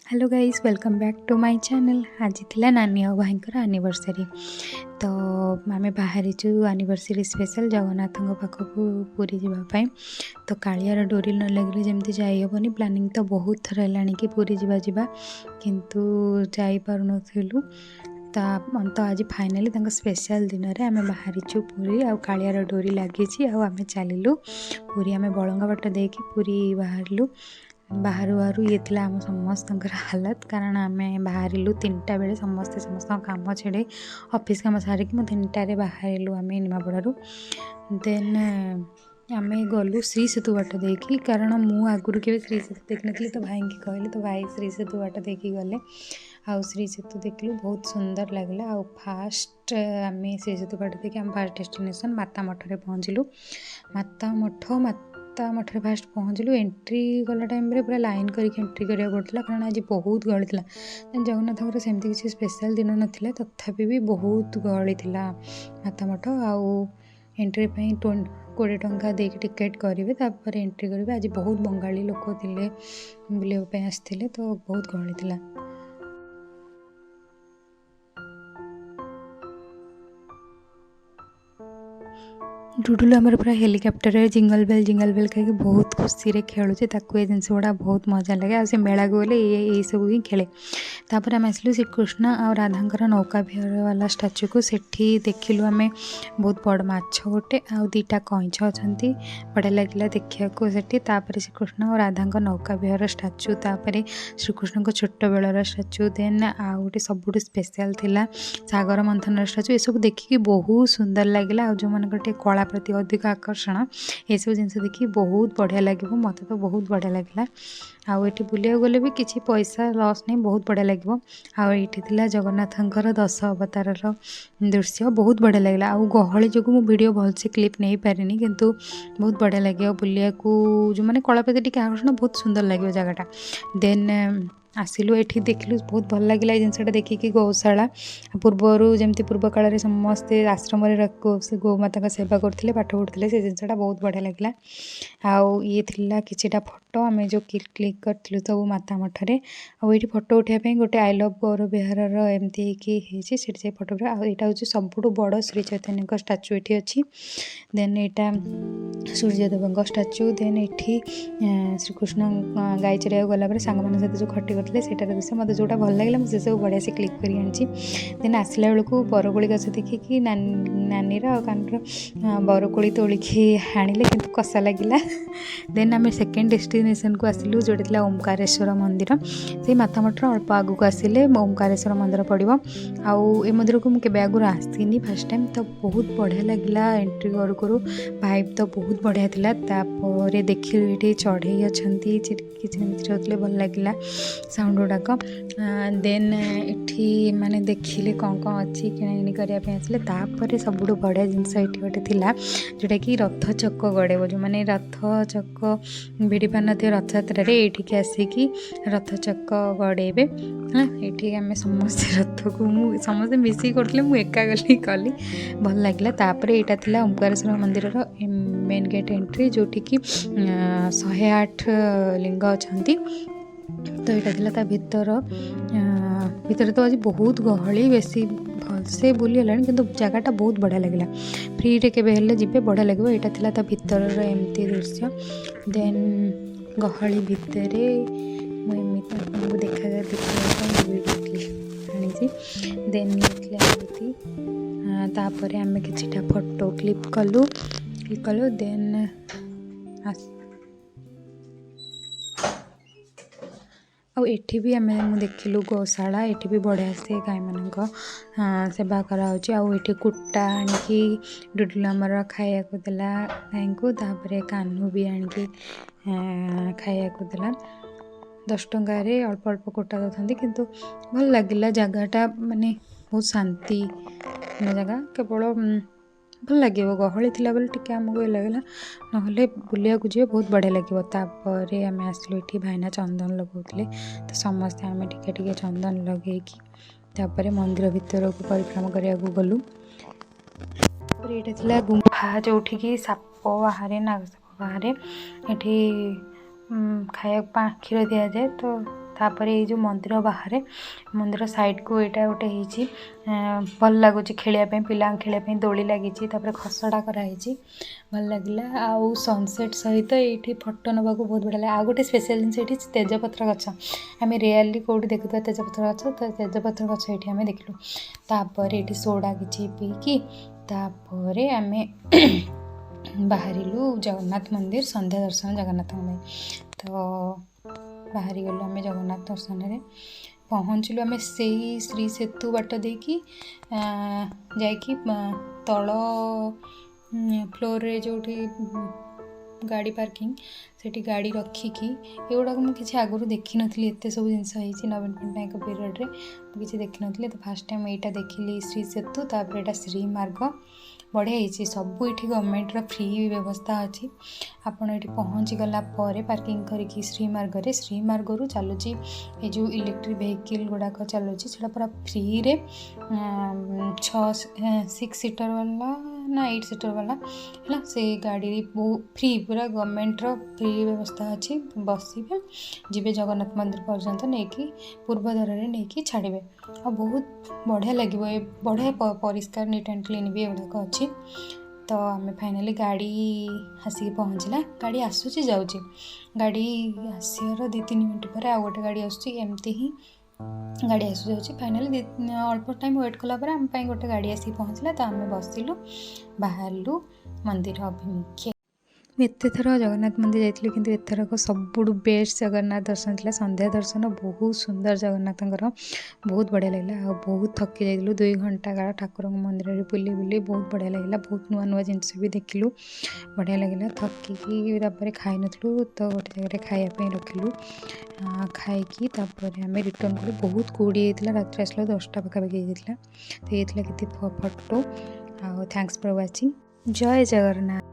Hello guys, welcome back to my channel. आज थिला नानी और भाई एनिवर्सरी, तो आम बाहरी एनिवर्सरी स्पेशल जगन्नाथ पाखक पूरी जावाई। तो कालियार डोरी न लगे जमी जाइबनी, प्लानिंग तो बहुत थर है कि पूरी जावा किंतु जापारूनु। तो आज फाइनाली स्पेशल दिन में आम बाहरीचु पूरी आ कालियार डोरी लगी आम चलू पूरी। आम बड़ंगा बाट देकी पूरी बाहरलु। बाहर ये आम समस्त हालत, कारण आम बाहरलु 3टा बेले समस्त काम छेड़े ऑफिस काम सारिकी 3टारे बाहरलु आम निमापड़ू। देन आम गलु श्री सेतु बाट देखी, कारण मु आगुरी के श्री सेतु देख नी, तो भाई की कहली, तो भाई श्री सेतु बाट देखी गले। आउ श्री सेतु देखलु, बहुत सुंदर लगला। आउ फास्ट आम श्री सेतु बाट देखी आम फास्ट डेस्टिनेशन माता मठरे पहुँचलु। माता मठरे फास्ट पहुँचलु। एंट्री गला टाइम रे पूरा लाइन करके एंट्री करिया पड़ता, कारण आज बहुत गहली था। जगन्नाथ सेमती किसी स्पेशल दिन नाला, तथापि भी बहुत गहली था माता मठ। आउ एंट्री 20 टंका देके टिकेट करेंगे, तापर एंट्री करेंगे। आज बहुत बंगाली लोक थे बुलाइवाई आसते, तो बहुत गहली था। डुडुलु आमर पूरा हेलिकप्टर जिंगल बेल कहीं बहुत खुशी रे खेलुचे, ताकू ये जिनस गुड़ा बहुत मजा लगे। आ मेला को गले ये सब ही खेले। तापर आम आसलु श्रीकृष्ण और राधा नौका विहार वाला स्टाच्यू को। सेठी देखिलु आम बहुत बड़ माछ गोटे आ 2टा कईंछ अच्छा, बढ़िया लगे देखा। तापर श्रीकृष्ण और राधा नौका विहार स्टाच्यू, तापर श्रीकृष्ण को छोट बेलर स्टाच्यू। देन आ गोटे सबुठ स्पेशल थिला सागर मंथन स्टाच्यू। ये सब देखिए बहुत सुंदर लगे। आ जो मन कला प्रति अधिक आकर्षण, ये सब जिन देखिए बहुत बढ़िया लगे। मत तो बहुत बढ़िया लगे। आउ ये बुलिया गले भी किसी पैसा लॉस नहीं, बहुत बढ़िया लगे। आईला जगन्नाथंकर 10 अवतार दृश्य बहुत बढ़िया लगे। आउ गहली जो मुझे वीडियो भलसे क्लिप नहीं पारे, किंतु बहुत बढ़िया लगे बुलिया को। जो मैंने कला प्रति टी आकर्षण, बहुत सुंदर लगे जगटा। देन आसिलु ये देखिलु, बहुत भल लगे जिनसा देखिकी। गौशाला पूर्वर जमी पूर्व काल समस्ते आश्रम गोमाता का सेवा करते पाठ पढ़ुते, से जिनसा बहुत बढ़िया लगे। आउ ये थिला किछिटा फोटो आम जो क्लिक करूँ सब माता मठरे। आउ ये फोटो उठाई गोटे आई लव गौर विहार एमती से फोटोग्राफ। यहाँ हूँ सबुठ बड़ श्री चैतन्य स्टाच्यू ये अच्छी। देन यहाँ सूर्यदेव स्टाच्यू। देन ये श्रीकृष्ण गाई चरिया गला सांग मान सहित जो खटी करते से मतलब जोटा भल लगे मुझे सब बढ़िया से क्लिक कर आनी। देन आसला बेलू बरकोड़ी गछ देखिकी नानी कानर बरकोड़ी तोलिकी आनिले, किंतु कषा लगिला। देन आम सेकेंड डेस्टिनेशन को आसिलु, जोटा था ओमकारेश्वर मंदिर। से माता मठर अल्प आगू आसिले ओमकारेश्वर मंदिर पड़ो। आउ ए मंदिर को मुझे आगुरी आसनी फर्स्ट टाइम, तो बहुत बढ़िया लगिला। एंट्री करू करू भाइब तो बहुत बढ़िया था। तापर देखिलु ये चढ़ई अच्छा किचमिच भल लगिला साउंड गुड़ाक। देन ये माने देखिले कौन कौन अच्छी किणाकिणी करने आसिले। तापर सबुठ बढ़िया जिनस ये गोटे थिला, जोटा कि रथ चक गड़ेब। जो मैंने रथ चक भिड़ी पार न रथ यात्रा ये आसिकी रथ चक गड़ेबे। हाँ, ये आम समस्ते रथ को समस्ते मिसिक करते, मुझे एका गली कली, भल लगे। तापर यहाँ था ओमकारेश्वर मंदिर मेन गेट एंट्री, जोटि कि 108 लिंग अच्छा। तो यहाँ था भीतर तो आज बहुत गहली, बेसी भलसे बुली है, कि जगटा बहुत बढ़िया लगे। फ्री रे केबे हेले जिबे बढ़िया लगे। यहाँ था भीतर एमती दृश्य। देन गहली भितर मुझे देखा आनी। देन ये तापर आम किछिटा फोटो क्लिक कलु। देन आठी भी आम देखिलु गौशाला। ये भी बढ़िया से गाय मान सेवा कराऊँच। आठी कुटा आनिकी डुडुलु आमर खाया को देला गाय को। तापर कान्हू भी आनिकी खाया को देला। 10 टंकार अल्प अल्प कुटा दौरान, किंतु भल लगिला। जगटा माने बहुत शांति जगह, केवल भल लगे। गहली थी बेले टी आमको ये लगे, ना बुलिया को जी बहुत बढ़िया लगे। तापर आम आसलु ये भाईना चंदन लगाते, तो समस्ते आम टे चंदन लगे कि मंदिर भितर को परिक्रमा करने गलु। ये गुंफा जोठिकी साप बाहर नाग साप बाहर। ये खाया क्षीर दि जाए, तो तापर ये जो मंदिर बाहर मंदिर साइड को यहाँ गोटे होती भल लगुच खेलने पिला खेलने दोली लगी खसड़ा कराई भल लगे आउ सनसेट सहित ये फोटो नवा बहुत बढ़िया लगे। आ गोटे स्पेशल जिन ये तेजपत्र गछ आम रियली कौटी देखुवा तेजपत्र गछ तो तेजपत्र गछ ये आम देखलु तापर ये सोडा कि पीकी तापर आम बाहरिलु जगन्नाथ मंदिर संध्या दर्शन जगन्नाथ तो बाहरी गलु आम जगन्नाथ दर्शन में पहुँचलु आम से श्री सेतु बाट देकी जाकि तल फ्लोर रे जो गाड़ी पार्किंग से गाड़ी रखिकी एगुड़ा मुझे आगुरी देखी नी एत सब जिन नवीन पट्टनायक पीरियड रे किसी देखी नी तो फास्ट टाइम यहाँ देखिली श्री सेतु तापर यहाँ श्री मार्ग बढ़िया होती सब ये गवर्नमेंट फ्री व्यवस्था अच्छी आपड़ ये पहुँची गला पार्किंग करके श्री मार्ग रु चलुची ये जो इलेक्ट्रिक व्हीकल गुड़ाक चलुची से पूरा फ्री रे 6 सीटर वाला ना 8 सीटर वाला है से गाड़ी फ्री पूरा गवर्नमेंट फ्री व्यवस्था अच्छी बसवे जी जगन्नाथ मंदिर पर्यंत नहीं पूर्व द्वार नहीं छाड़े आ बहुत बढ़िया लगे बढ़िया परिष्कार नीट एंड क्लीन भी एगुड़ाक अच्छी तो आम फाइनाली गाड़ी आसिक पहुँचला गाड़ी आसूची जाऊँगी गाड़ी आसर 2-3 मिनट पर आ गोटे गाड़ी आसमती ही गाड़ी आसु जाऊँगी फाइनाली अल्प टाइम वेट कलापर आम गोटे गाड़ी आसिक पहुँचला तो आम बसिलु बाहरलु मंदिर अभिमुखे एत थर जगन्नाथ मंदिर जाइए कि एथरक सबुठ बेस्ट जगन्नाथ दर्शन था संध्या दर्शन बहुत सुंदर जगन्नाथ बहुत बढ़िया लगे आ बहुत थकी जाइलु 2 घंटा काल ठाकुर मंदिर में बुली बुली बहुत बढ़िया लगे बहुत नुआ नुआ जिनस भी देखिलु बढ़िया लगे थकिकी खाई नु तो गोटे जगह खायापी रखिलु खाई आम रिटर्न कलु बहुत कूड़ी होता रात आसला 10टा पाखापाखि होता तो ये केते फोटो आ थैंक्स फॉर वाचिंग जय जगन्नाथ।